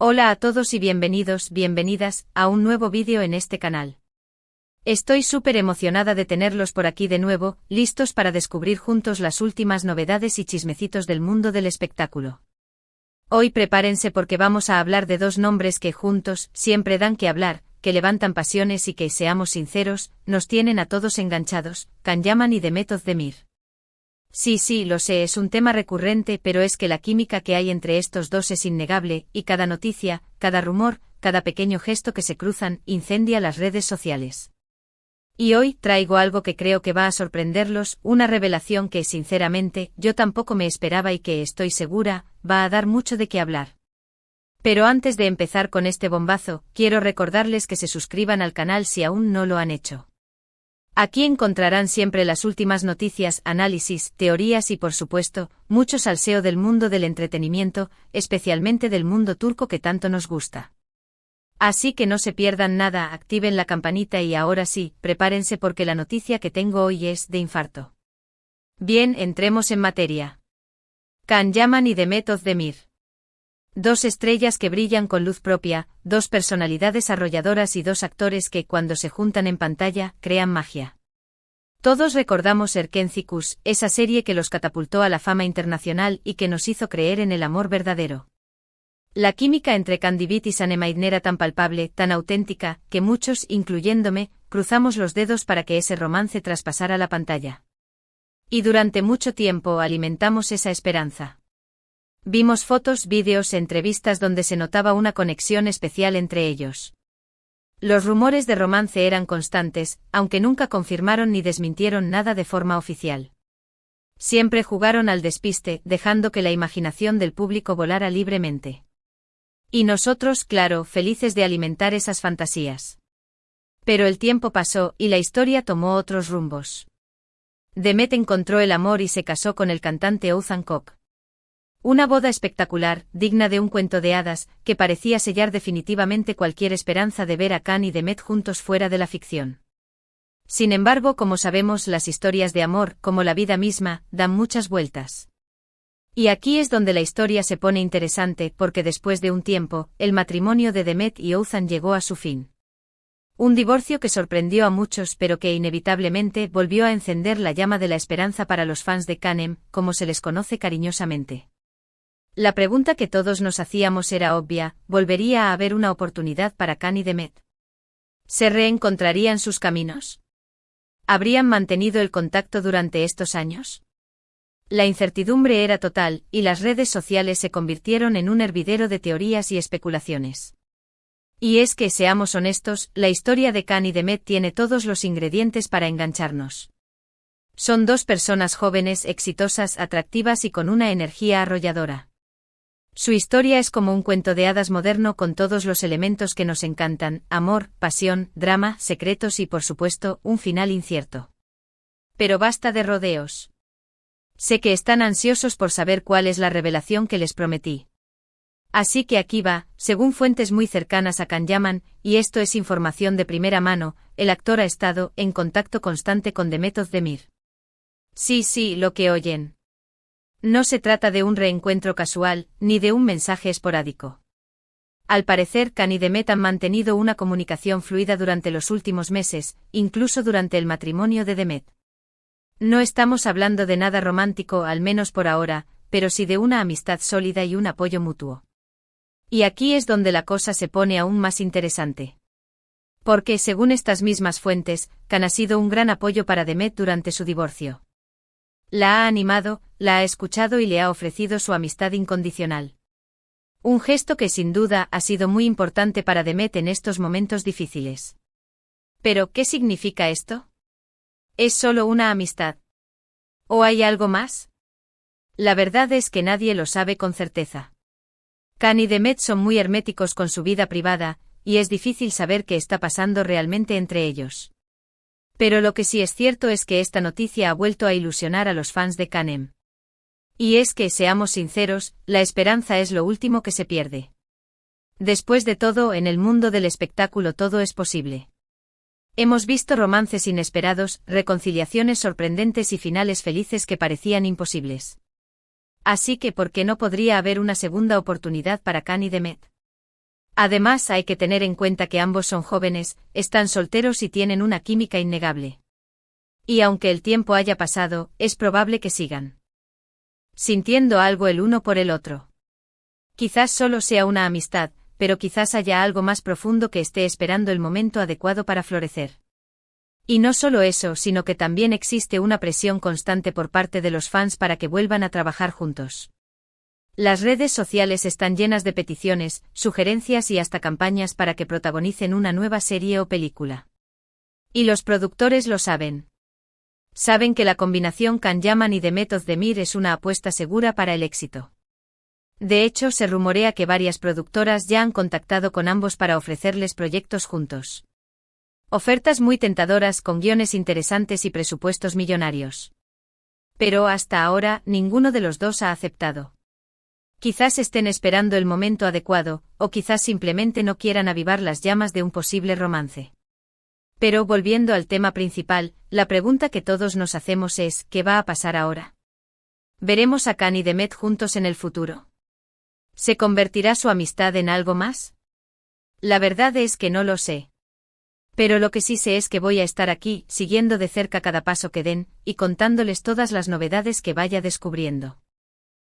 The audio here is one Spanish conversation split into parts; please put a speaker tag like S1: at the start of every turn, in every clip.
S1: Hola a todos y bienvenidas a un nuevo vídeo en este canal. Estoy súper emocionada de tenerlos por aquí de nuevo, listos para descubrir juntos las últimas novedades y chismecitos del mundo del espectáculo. Hoy prepárense porque vamos a hablar de dos nombres que juntos siempre dan que hablar, que levantan pasiones y que, seamos sinceros, nos tienen a todos enganchados, Can Yaman y Demet Özdemir. Sí, lo sé, es un tema recurrente, pero es que la química que hay entre estos dos es innegable, y cada noticia, cada rumor, cada pequeño gesto que se cruzan, incendia las redes sociales. Y hoy traigo algo que creo que va a sorprenderlos, una revelación que, sinceramente, yo tampoco me esperaba y que, estoy segura, va a dar mucho de qué hablar. Pero antes de empezar con este bombazo, quiero recordarles que se suscriban al canal si aún no lo han hecho. Aquí encontrarán siempre las últimas noticias, análisis, teorías y por supuesto, mucho salseo del mundo del entretenimiento, especialmente del mundo turco que tanto nos gusta. Así que no se pierdan nada, activen la campanita y ahora sí, prepárense porque la noticia que tengo hoy es de infarto. Bien, entremos en materia. Can Yaman y Demet Özdemir. Dos estrellas que brillan con luz propia, dos personalidades arrolladoras y dos actores que, cuando se juntan en pantalla, crean magia. Todos recordamos Erkenci-Kuş, esa serie que los catapultó a la fama internacional y que nos hizo creer en el amor verdadero. La química entre Candivit y Sanem era tan palpable, tan auténtica, que muchos, incluyéndome, cruzamos los dedos para que ese romance traspasara la pantalla. Y durante mucho tiempo alimentamos esa esperanza. Vimos fotos, vídeos, entrevistas donde se notaba una conexión especial entre ellos. Los rumores de romance eran constantes, aunque nunca confirmaron ni desmintieron nada de forma oficial. Siempre jugaron al despiste, dejando que la imaginación del público volara libremente. Y nosotros, claro, felices de alimentar esas fantasías. Pero el tiempo pasó y la historia tomó otros rumbos. Demet encontró el amor y se casó con el cantante Oğuzhan Koç. Una boda espectacular, digna de un cuento de hadas, que parecía sellar definitivamente cualquier esperanza de ver a Can y Demet juntos fuera de la ficción. Sin embargo, como sabemos, las historias de amor, como la vida misma, dan muchas vueltas. Y aquí es donde la historia se pone interesante, porque después de un tiempo, el matrimonio de Demet y Oğuzhan llegó a su fin. Un divorcio que sorprendió a muchos pero que inevitablemente volvió a encender la llama de la esperanza para los fans de Canem, como se les conoce cariñosamente. La pregunta que todos nos hacíamos era obvia, ¿volvería a haber una oportunidad para Can y Demet? ¿Se reencontrarían sus caminos? ¿Habrían mantenido el contacto durante estos años? La incertidumbre era total, y las redes sociales se convirtieron en un hervidero de teorías y especulaciones. Y es que, seamos honestos, la historia de Can y Demet tiene todos los ingredientes para engancharnos. Son dos personas jóvenes, exitosas, atractivas y con una energía arrolladora. Su historia es como un cuento de hadas moderno con todos los elementos que nos encantan: amor, pasión, drama, secretos y, por supuesto, un final incierto. Pero basta de rodeos. Sé que están ansiosos por saber cuál es la revelación que les prometí. Así que aquí va, según fuentes muy cercanas a Can Yaman, y esto es información de primera mano, el actor ha estado en contacto constante con Demet Özdemir. Sí, lo que oyen. No se trata de un reencuentro casual, ni de un mensaje esporádico. Al parecer, Can y Demet han mantenido una comunicación fluida durante los últimos meses, incluso durante el matrimonio de Demet. No estamos hablando de nada romántico, al menos por ahora, pero sí de una amistad sólida y un apoyo mutuo. Y aquí es donde la cosa se pone aún más interesante. Porque, según estas mismas fuentes, Can ha sido un gran apoyo para Demet durante su divorcio. La ha animado, la ha escuchado y le ha ofrecido su amistad incondicional. Un gesto que sin duda ha sido muy importante para Demet en estos momentos difíciles. ¿Pero qué significa esto? ¿Es solo una amistad? ¿O hay algo más? La verdad es que nadie lo sabe con certeza. Can y Demet son muy herméticos con su vida privada, y es difícil saber qué está pasando realmente entre ellos. Pero lo que sí es cierto es que esta noticia ha vuelto a ilusionar a los fans de Canem. Y es que, seamos sinceros, la esperanza es lo último que se pierde. Después de todo, en el mundo del espectáculo todo es posible. Hemos visto romances inesperados, reconciliaciones sorprendentes y finales felices que parecían imposibles. Así que, ¿por qué no podría haber una segunda oportunidad para Can y Demet? Además, hay que tener en cuenta que ambos son jóvenes, están solteros y tienen una química innegable. Y aunque el tiempo haya pasado, es probable que sigan sintiendo algo el uno por el otro. Quizás solo sea una amistad, pero quizás haya algo más profundo que esté esperando el momento adecuado para florecer. Y no solo eso, sino que también existe una presión constante por parte de los fans para que vuelvan a trabajar juntos. Las redes sociales están llenas de peticiones, sugerencias y hasta campañas para que protagonicen una nueva serie o película. Y los productores lo saben. Saben que la combinación Can Yaman y Demet Özdemir es una apuesta segura para el éxito. De hecho, se rumorea que varias productoras ya han contactado con ambos para ofrecerles proyectos juntos. Ofertas muy tentadoras con guiones interesantes y presupuestos millonarios. Pero hasta ahora, ninguno de los dos ha aceptado. Quizás estén esperando el momento adecuado, o quizás simplemente no quieran avivar las llamas de un posible romance. Pero volviendo al tema principal, la pregunta que todos nos hacemos es, ¿qué va a pasar ahora? ¿Veremos a Can y Demet juntos en el futuro? ¿Se convertirá su amistad en algo más? La verdad es que no lo sé. Pero lo que sí sé es que voy a estar aquí, siguiendo de cerca cada paso que den, y contándoles todas las novedades que vaya descubriendo.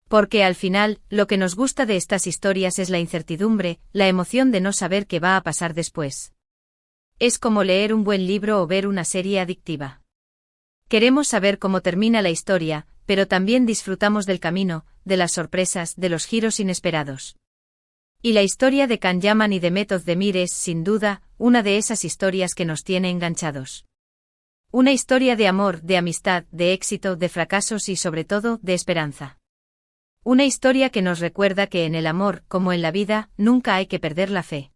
S1: Porque al final, lo que nos gusta de estas historias es la incertidumbre, la emoción de no saber qué va a pasar después. Es como leer un buen libro o ver una serie adictiva. Queremos saber cómo termina la historia, pero también disfrutamos del camino, de las sorpresas, de los giros inesperados. Y la historia de Can Yaman y Demet Özdemir es, sin duda, una de esas historias que nos tiene enganchados. Una historia de amor, de amistad, de éxito, de fracasos y sobre todo, de esperanza. Una historia que nos recuerda que en el amor, como en la vida, nunca hay que perder la fe.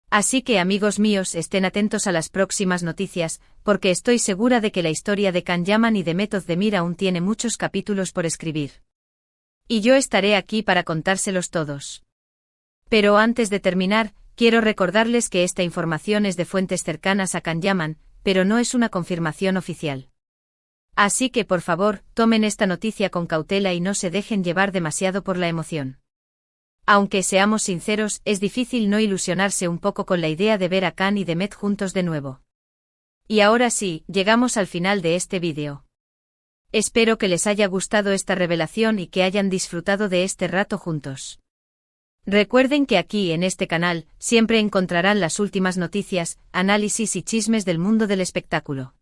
S1: Así que amigos míos, estén atentos a las próximas noticias, porque estoy segura de que la historia de Can Yaman y Demet Özdemir aún tiene muchos capítulos por escribir. Y yo estaré aquí para contárselos todos. Pero antes de terminar, quiero recordarles que esta información es de fuentes cercanas a Can Yaman, pero no es una confirmación oficial. Así que por favor, tomen esta noticia con cautela y no se dejen llevar demasiado por la emoción. Aunque seamos sinceros, es difícil no ilusionarse un poco con la idea de ver a Can y Demet juntos de nuevo. Y ahora sí, llegamos al final de este vídeo. Espero que les haya gustado esta revelación y que hayan disfrutado de este rato juntos. Recuerden que aquí en este canal, siempre encontrarán las últimas noticias, análisis y chismes del mundo del espectáculo.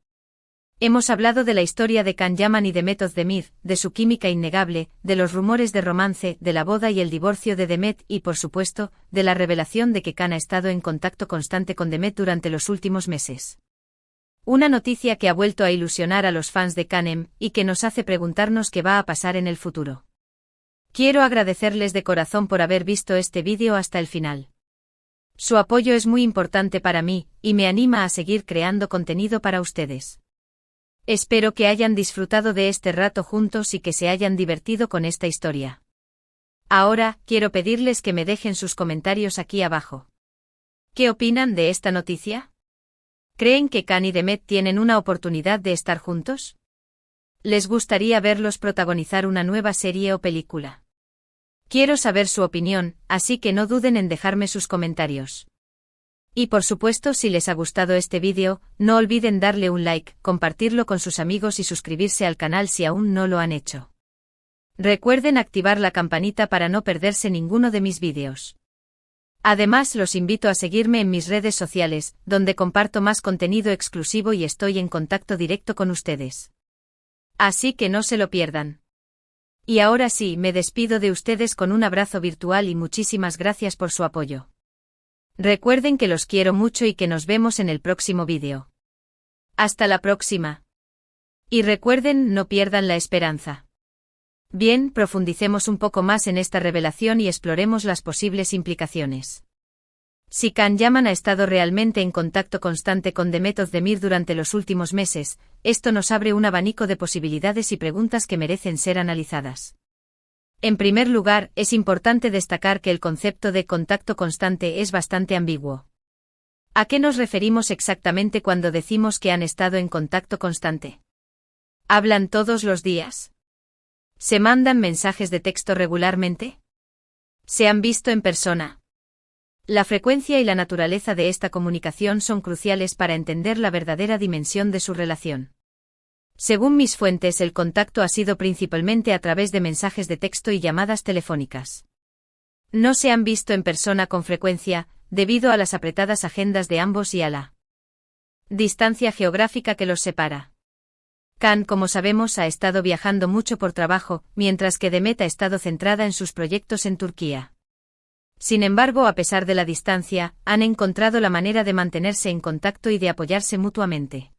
S1: Hemos hablado de la historia de Can Yaman y Demet Özdemir, de su química innegable, de los rumores de romance, de la boda y el divorcio de Demet y, por supuesto, de la revelación de que Can ha estado en contacto constante con Demet durante los últimos meses. Una noticia que ha vuelto a ilusionar a los fans de Can y que nos hace preguntarnos qué va a pasar en el futuro. Quiero agradecerles de corazón por haber visto este vídeo hasta el final. Su apoyo es muy importante para mí, y me anima a seguir creando contenido para ustedes. Espero que hayan disfrutado de este rato juntos y que se hayan divertido con esta historia. Ahora, quiero pedirles que me dejen sus comentarios aquí abajo. ¿Qué opinan de esta noticia? ¿Creen que Can y Demet tienen una oportunidad de estar juntos? ¿Les gustaría verlos protagonizar una nueva serie o película? Quiero saber su opinión, así que no duden en dejarme sus comentarios. Y por supuesto, si les ha gustado este vídeo, no olviden darle un like, compartirlo con sus amigos y suscribirse al canal si aún no lo han hecho. Recuerden activar la campanita para no perderse ninguno de mis vídeos. Además, los invito a seguirme en mis redes sociales, donde comparto más contenido exclusivo y estoy en contacto directo con ustedes. Así que no se lo pierdan. Y ahora sí, me despido de ustedes con un abrazo virtual y muchísimas gracias por su apoyo. Recuerden que los quiero mucho y que nos vemos en el próximo vídeo. Hasta la próxima. Y recuerden, no pierdan la esperanza. Bien, profundicemos un poco más en esta revelación y exploremos las posibles implicaciones. Si Can Yaman ha estado realmente en contacto constante con Demet Özdemir durante los últimos meses, esto nos abre un abanico de posibilidades y preguntas que merecen ser analizadas. En primer lugar, es importante destacar que el concepto de contacto constante es bastante ambiguo. ¿A qué nos referimos exactamente cuando decimos que han estado en contacto constante? ¿Hablan todos los días? ¿Se mandan mensajes de texto regularmente? ¿Se han visto en persona? La frecuencia y la naturaleza de esta comunicación son cruciales para entender la verdadera dimensión de su relación. Según mis fuentes, el contacto ha sido principalmente a través de mensajes de texto y llamadas telefónicas. No se han visto en persona con frecuencia, debido a las apretadas agendas de ambos y a la distancia geográfica que los separa. Can, como sabemos, ha estado viajando mucho por trabajo, mientras que Demet ha estado centrada en sus proyectos en Turquía. Sin embargo, a pesar de la distancia, han encontrado la manera de mantenerse en contacto y de apoyarse mutuamente.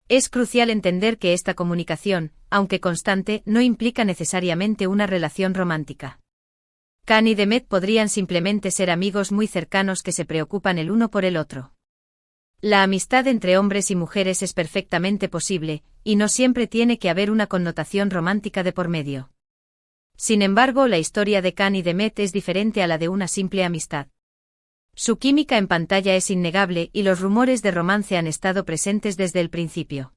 S1: Es crucial entender que esta comunicación, aunque constante, no implica necesariamente una relación romántica. Can y Demet podrían simplemente ser amigos muy cercanos que se preocupan el uno por el otro. La amistad entre hombres y mujeres es perfectamente posible, y no siempre tiene que haber una connotación romántica de por medio. Sin embargo, la historia de Can y Demet es diferente a la de una simple amistad. Su química en pantalla es innegable y los rumores de romance han estado presentes desde el principio.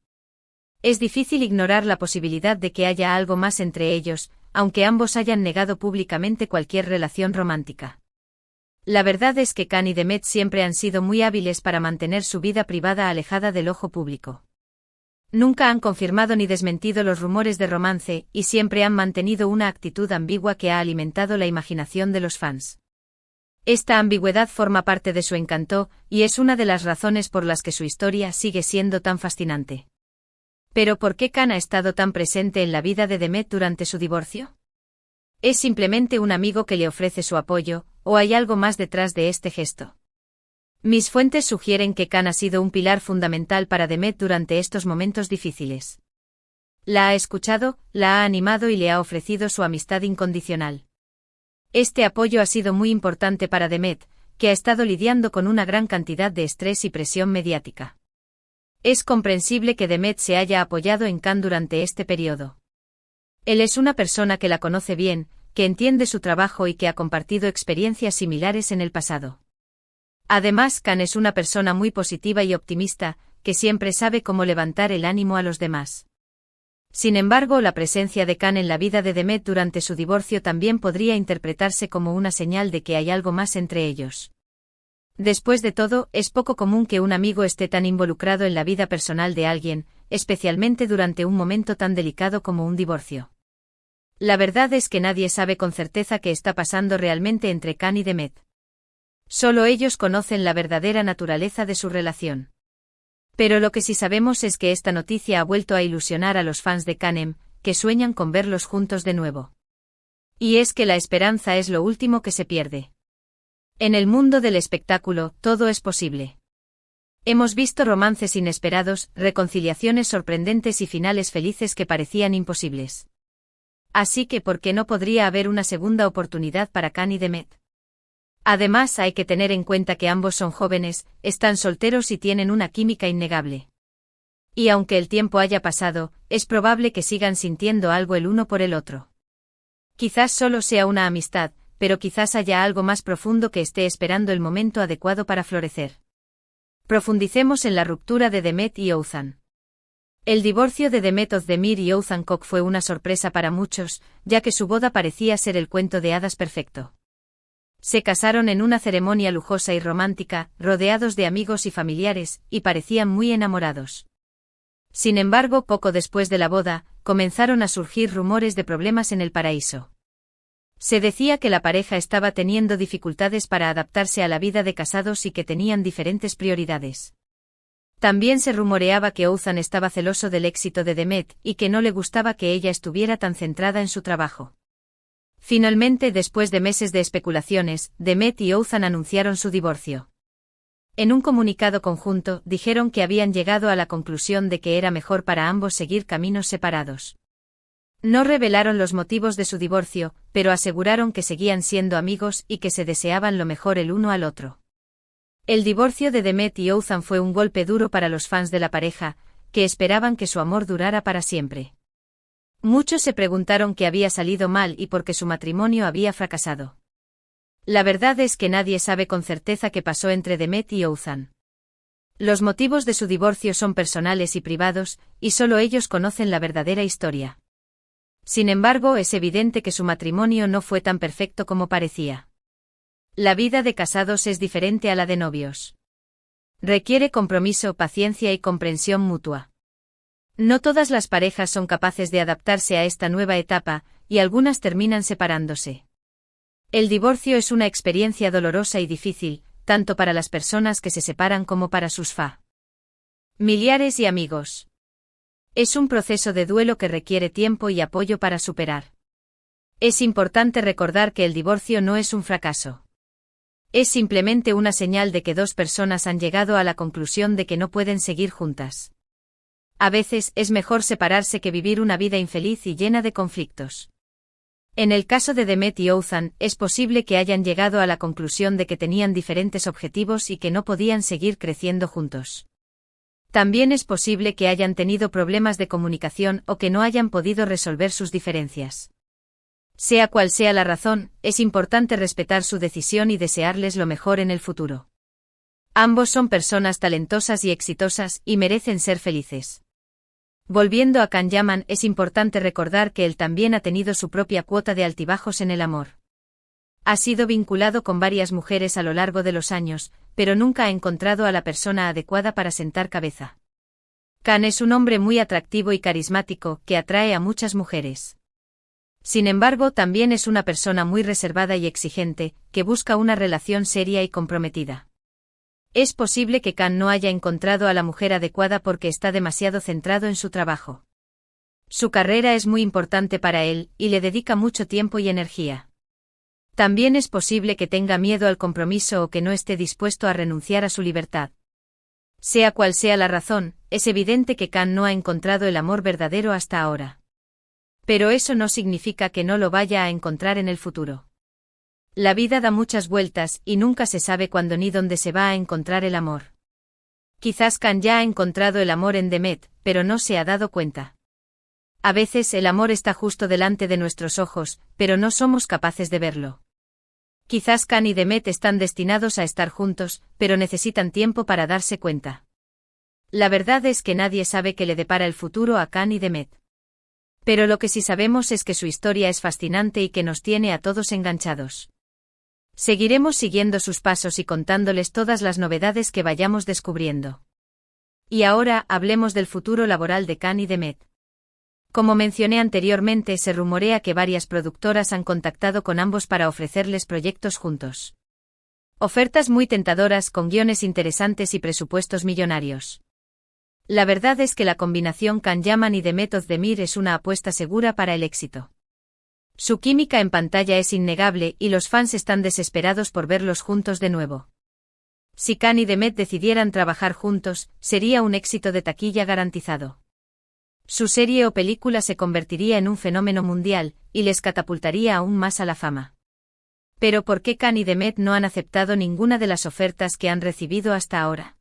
S1: Es difícil ignorar la posibilidad de que haya algo más entre ellos, aunque ambos hayan negado públicamente cualquier relación romántica. La verdad es que Can y Demet siempre han sido muy hábiles para mantener su vida privada alejada del ojo público. Nunca han confirmado ni desmentido los rumores de romance, y siempre han mantenido una actitud ambigua que ha alimentado la imaginación de los fans. Esta ambigüedad forma parte de su encanto, y es una de las razones por las que su historia sigue siendo tan fascinante. ¿Pero por qué Can ha estado tan presente en la vida de Demet durante su divorcio? ¿Es simplemente un amigo que le ofrece su apoyo, o hay algo más detrás de este gesto? Mis fuentes sugieren que Can ha sido un pilar fundamental para Demet durante estos momentos difíciles. La ha escuchado, la ha animado y le ha ofrecido su amistad incondicional. Este apoyo ha sido muy importante para Demet, que ha estado lidiando con una gran cantidad de estrés y presión mediática. Es comprensible que Demet se haya apoyado en Can durante este periodo. Él es una persona que la conoce bien, que entiende su trabajo y que ha compartido experiencias similares en el pasado. Además, Can es una persona muy positiva y optimista, que siempre sabe cómo levantar el ánimo a los demás. Sin embargo, la presencia de Can en la vida de Demet durante su divorcio también podría interpretarse como una señal de que hay algo más entre ellos. Después de todo, es poco común que un amigo esté tan involucrado en la vida personal de alguien, especialmente durante un momento tan delicado como un divorcio. La verdad es que nadie sabe con certeza qué está pasando realmente entre Can y Demet. Solo ellos conocen la verdadera naturaleza de su relación. Pero lo que sí sabemos es que esta noticia ha vuelto a ilusionar a los fans de Canem, que sueñan con verlos juntos de nuevo. Y es que la esperanza es lo último que se pierde. En el mundo del espectáculo, todo es posible. Hemos visto romances inesperados, reconciliaciones sorprendentes y finales felices que parecían imposibles. Así que, ¿por qué no podría haber una segunda oportunidad para Can y Demet? Además, hay que tener en cuenta que ambos son jóvenes, están solteros y tienen una química innegable. Y aunque el tiempo haya pasado, es probable que sigan sintiendo algo el uno por el otro. Quizás solo sea una amistad, pero quizás haya algo más profundo que esté esperando el momento adecuado para florecer. Profundicemos en la ruptura de Demet y Oğuzhan. El divorcio de Demet Özdemir y Oğuzhan Koç fue una sorpresa para muchos, ya que su boda parecía ser el cuento de hadas perfecto. Se casaron en una ceremonia lujosa y romántica, rodeados de amigos y familiares, y parecían muy enamorados. Sin embargo, poco después de la boda, comenzaron a surgir rumores de problemas en el paraíso. Se decía que la pareja estaba teniendo dificultades para adaptarse a la vida de casados y que tenían diferentes prioridades. También se rumoreaba que Oğuzhan estaba celoso del éxito de Demet y que no le gustaba que ella estuviera tan centrada en su trabajo. Finalmente, después de meses de especulaciones, Demet y Oğuzhan anunciaron su divorcio. En un comunicado conjunto, dijeron que habían llegado a la conclusión de que era mejor para ambos seguir caminos separados. No revelaron los motivos de su divorcio, pero aseguraron que seguían siendo amigos y que se deseaban lo mejor el uno al otro. El divorcio de Demet y Oğuzhan fue un golpe duro para los fans de la pareja, que esperaban que su amor durara para siempre. Muchos se preguntaron qué había salido mal y por qué su matrimonio había fracasado. La verdad es que nadie sabe con certeza qué pasó entre Demet y Oğuzhan. Los motivos de su divorcio son personales y privados, y solo ellos conocen la verdadera historia. Sin embargo, es evidente que su matrimonio no fue tan perfecto como parecía. La vida de casados es diferente a la de novios. Requiere compromiso, paciencia y comprensión mutua. No todas las parejas son capaces de adaptarse a esta nueva etapa, y algunas terminan separándose. El divorcio es una experiencia dolorosa y difícil, tanto para las personas que se separan como para sus familiares y amigos. Es un proceso de duelo que requiere tiempo y apoyo para superar. Es importante recordar que el divorcio no es un fracaso. Es simplemente una señal de que dos personas han llegado a la conclusión de que no pueden seguir juntas. A veces es mejor separarse que vivir una vida infeliz y llena de conflictos. En el caso de Demet y Oğuzhan, es posible que hayan llegado a la conclusión de que tenían diferentes objetivos y que no podían seguir creciendo juntos. También es posible que hayan tenido problemas de comunicación o que no hayan podido resolver sus diferencias. Sea cual sea la razón, es importante respetar su decisión y desearles lo mejor en el futuro. Ambos son personas talentosas y exitosas y merecen ser felices. Volviendo a Can Yaman, es importante recordar que él también ha tenido su propia cuota de altibajos en el amor. Ha sido vinculado con varias mujeres a lo largo de los años, pero nunca ha encontrado a la persona adecuada para sentar cabeza. Can es un hombre muy atractivo y carismático, que atrae a muchas mujeres. Sin embargo, también es una persona muy reservada y exigente, que busca una relación seria y comprometida. Es posible que Can no haya encontrado a la mujer adecuada porque está demasiado centrado en su trabajo. Su carrera es muy importante para él, y le dedica mucho tiempo y energía. También es posible que tenga miedo al compromiso o que no esté dispuesto a renunciar a su libertad. Sea cual sea la razón, es evidente que Can no ha encontrado el amor verdadero hasta ahora. Pero eso no significa que no lo vaya a encontrar en el futuro. La vida da muchas vueltas y nunca se sabe cuándo ni dónde se va a encontrar el amor. Quizás Can ya ha encontrado el amor en Demet, pero no se ha dado cuenta. A veces el amor está justo delante de nuestros ojos, pero no somos capaces de verlo. Quizás Can y Demet están destinados a estar juntos, pero necesitan tiempo para darse cuenta. La verdad es que nadie sabe qué le depara el futuro a Can y Demet. Pero lo que sí sabemos es que su historia es fascinante y que nos tiene a todos enganchados. Seguiremos siguiendo sus pasos y contándoles todas las novedades que vayamos descubriendo. Y ahora hablemos del futuro laboral de Can y Demet. Como mencioné anteriormente, se rumorea que varias productoras han contactado con ambos para ofrecerles proyectos juntos. Ofertas muy tentadoras con guiones interesantes y presupuestos millonarios. La verdad es que la combinación Can Yaman y Demet Özdemir es una apuesta segura para el éxito. Su química en pantalla es innegable y los fans están desesperados por verlos juntos de nuevo. Si Can y Demet decidieran trabajar juntos, sería un éxito de taquilla garantizado. Su serie o película se convertiría en un fenómeno mundial, y les catapultaría aún más a la fama. Pero ¿por qué Can y Demet no han aceptado ninguna de las ofertas que han recibido hasta ahora?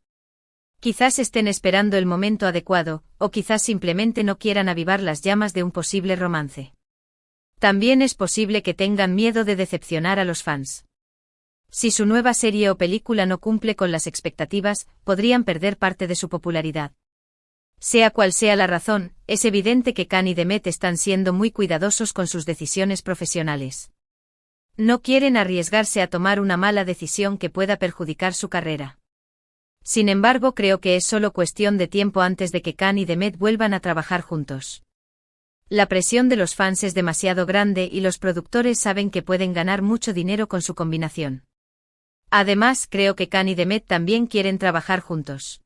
S1: Quizás estén esperando el momento adecuado, o quizás simplemente no quieran avivar las llamas de un posible romance. También es posible que tengan miedo de decepcionar a los fans. Si su nueva serie o película no cumple con las expectativas, podrían perder parte de su popularidad. Sea cual sea la razón, es evidente que Can y Demet están siendo muy cuidadosos con sus decisiones profesionales. No quieren arriesgarse a tomar una mala decisión que pueda perjudicar su carrera. Sin embargo, creo que es solo cuestión de tiempo antes de que Can y Demet vuelvan a trabajar juntos. La presión de los fans es demasiado grande y los productores saben que pueden ganar mucho dinero con su combinación. Además, creo que Can y Demet también quieren trabajar juntos.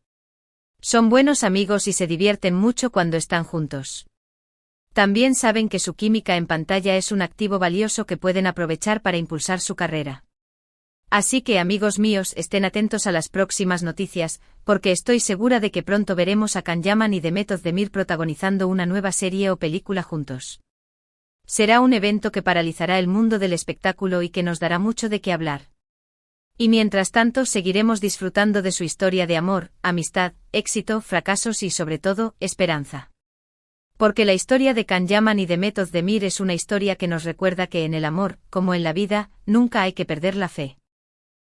S1: Son buenos amigos y se divierten mucho cuando están juntos. También saben que su química en pantalla es un activo valioso que pueden aprovechar para impulsar su carrera. Así que, amigos míos, estén atentos a las próximas noticias, porque estoy segura de que pronto veremos a Can Yaman y Demet Özdemir protagonizando una nueva serie o película juntos. Será un evento que paralizará el mundo del espectáculo y que nos dará mucho de qué hablar. Y mientras tanto seguiremos disfrutando de su historia de amor, amistad, éxito, fracasos y sobre todo, esperanza. Porque la historia de Can Yaman y Demet Özdemir es una historia que nos recuerda que en el amor, como en la vida, nunca hay que perder la fe.